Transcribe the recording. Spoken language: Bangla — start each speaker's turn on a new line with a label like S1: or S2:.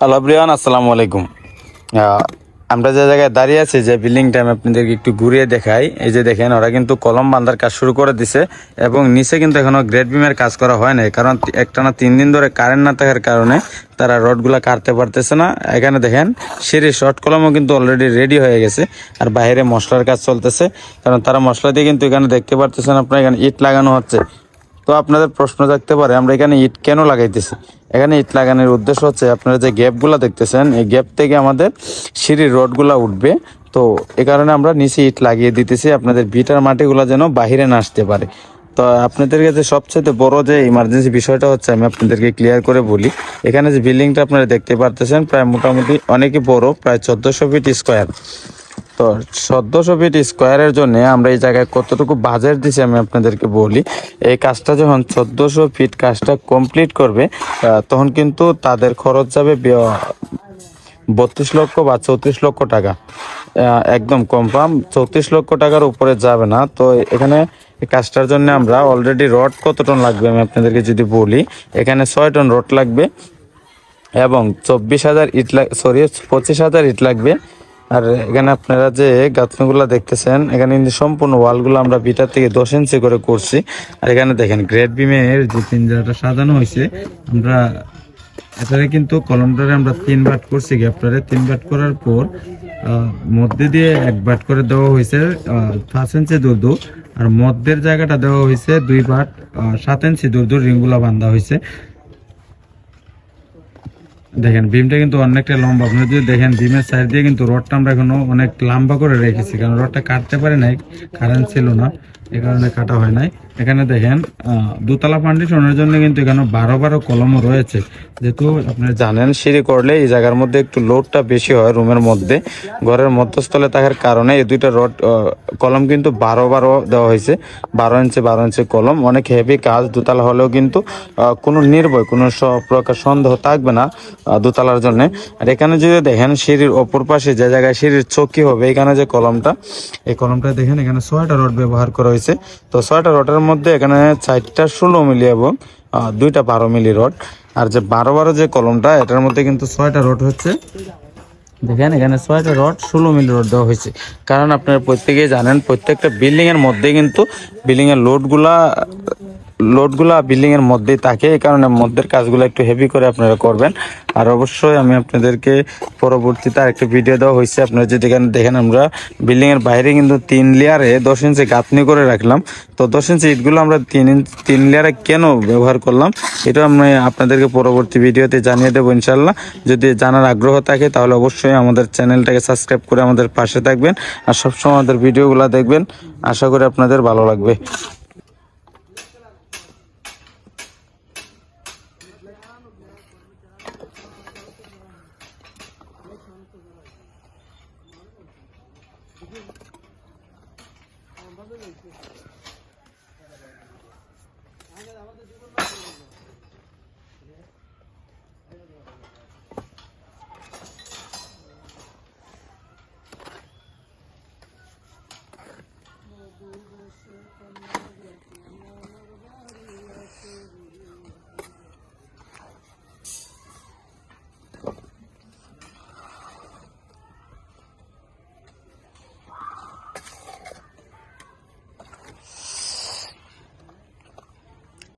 S1: হ্যালো ব্রিয়ান, আসসালামু আলাইকুম। আমরা যে জায়গায় দাঁড়িয়ে আছি, যে বিল্ডিংটা আমি আপনাদেরকে একটু ঘুরিয়ে দেখাই। এই যে দেখেন, ওরা কিন্তু কলম বাঁধার কাজ শুরু করে দিছে এবং নিচে কিন্তু এখনো গ্রেড বিমের কাজ করা হয় নাই, কারণ একটানা 3 দিন ধরে কারেন্ট না থাকার কারণে তারা রডগুলা কাটতে পারতেছে না। এখানে দেখেন সিঁড়ি শর্ট কলমও কিন্তু অলরেডি রেডি হয়ে গেছে, আর বাইরে মশলার কাজ চলতেছে, কারণ তারা মশলা দিয়ে কিন্তু এখানে দেখতে পারতেছেন আপনার এখানে ইট লাগানো হচ্ছে। তো আপনাদের প্রশ্ন থাকতে পারে, আমরা এখানে ইট কেন লাগাইতেছি? এখানে ইট লাগানোর উদ্দেশ্য হচ্ছে, আপনারা যে গ্যাপগুলো দেখতেছেন, এই গ্যাপ থেকে আমাদের সিঁড়ির রডগুলা উঠবে। তো এ কারণে আমরা নিচে ইট লাগিয়ে দিতেছি, আপনাদের ভিটার মাটিগুলো যেন বাহিরে না আসতে পারে। তো আপনাদের কাছে সবচেয়ে বড় যে ইমার্জেন্সি বিষয়টা হচ্ছে, আমি আপনাদেরকে ক্লিয়ার করে বলি। এখানে যে বিল্ডিংটা আপনারা দেখতে পারতেছেন, প্রায় মোটামুটি অনেকই বড়, প্রায় 1400 ফিট স্কোয়ার। তো 1400 ফিট স্কোয়ারের জন্য আমরা এই জায়গায় কতটুকু বাজেট দিছি আমি আপনাদেরকে বলি। এই কাজটা যখন 1400 ফিট কাজটা কমপ্লিট করবে, তখন কিন্তু তাদের খরচ যাবে 32 লক্ষ বা 34 লক্ষ টাকা। একদম কনফার্ম 34 লক্ষ টাকার উপরে যাবে না। তো এখানে এই কাজটার জন্য আমরা অলরেডি রড কত টন লাগবে আমি আপনাদেরকে যদি বলি, এখানে 6 টন রড লাগবে এবং 24,000 ইট 25,000 ইট লাগবে। আর এখানে আপনারা যে গাঁথনিগুলো দেখতেছেন, এখানে কিন্তু সম্পূর্ণ ওয়ালগুলো আমরা বিটার থেকে 10 ইঞ্চি করে করছি। আর এখানে দেখেন গ্রেড বিমের যে পিঞ্জাটা সাজানো হয়েছে, আমরা এটারে কিন্তু কলমটারে আমরা 3 বাট করছি, গ্যাপটারে 3 বাট করার পর মধ্যে দিয়ে 1 বাট করে দেওয়া হয়েছে 5 ইঞ্চি দূর, আর মধ্যের জায়গাটা দেওয়া হয়েছে 2 বাট 7 ইঞ্চি দূর রিংগুলা বাঁধা হয়েছে। দেখেন বিমটা কিন্তু অনেকটা লম্বা, আপনি যদি দেখেন বিমের সাইড দিয়ে কিন্তু রডটা আমরা এখনো অনেক লম্বা করে রেখেছি, কারণ রডটা কাটতে পারে নাই, কারেন্ট ছিল না, এই কারণে কাটা হয় নাই। এখানে দেখেন দোতলা ফাউন্ডেশনের জন্য কিন্তু এখানে 12 কলমও রয়েছে। যেহেতু আপনি জানেন, সিঁড়ি করলে এই জায়গার মধ্যে একটু লোডটা বেশি হয় রুমের মধ্যে, ঘরের মধ্যস্থলে থাকার কারণে এই দুইটা রড কলম কিন্তু 12 দেওয়া হয়েছে। 12 ইঞ্চি কলম, অনেক হেভি কাজ। দোতলা হলেও কিন্তু কোনো নির্ভয়, কোনো প্রকার সন্দেহ থাকবে না দোতলার জন্য। আর এখানে যদি দেখেন সিঁড়ির অপর পাশে যে জায়গায় সিঁড়ির চৌকি হবে, এখানে যে কলমটা, এই কলমটা দেখেন এখানে 6টা রড ব্যবহার করা হয়েছে। তো 6টা রডের মধ্যে এখানে 4টা 16 মিলি এবং 2টা 12 মিলি রড। আর যে 12 যে কলমটা, এটার মধ্যে কিন্তু 6টা রড হচ্ছে। দেখেন এখানে 6টা রড 16 মিলি রড দেওয়া হয়েছে, কারণ আপনারা প্রত্যেকেই জানেন প্রত্যেকটা বিল্ডিং এর মধ্যে কিন্তু বিল্ডিং এর লোডগুলা বিল্ডিং এর মধ্যেই থাকে, এই কারণে মধ্যের কাজগুলো একটু হেভি করে আপনারা করবেন। আর অবশ্যই আমি আপনাদেরকে পরবর্তীতে আরেকটা ভিডিও দেওয়া হয়েছে, আপনারা যদি এখানে দেখেন, আমরা বিল্ডিং এর বাইরে কিন্তু 3 লেয়ারে 10 ইঞ্চি গাঁথনি করে রাখলাম। তো 10 ইঞ্চি ইটগুলো আমরা 3 লেয়ারে কেন ব্যবহার করলাম, এটা আমি আপনাদেরকে পরবর্তী ভিডিওতে জানিয়ে দেবো ইনশাল্লাহ। যদি জানার আগ্রহ থাকে তাহলে অবশ্যই আমাদের চ্যানেলটাকে সাবস্ক্রাইব করে আমাদের পাশে থাকবেন, আর সবসময় আমাদের ভিডিওগুলো দেখবেন। আশা করি আপনাদের ভালো লাগবে। আমাদের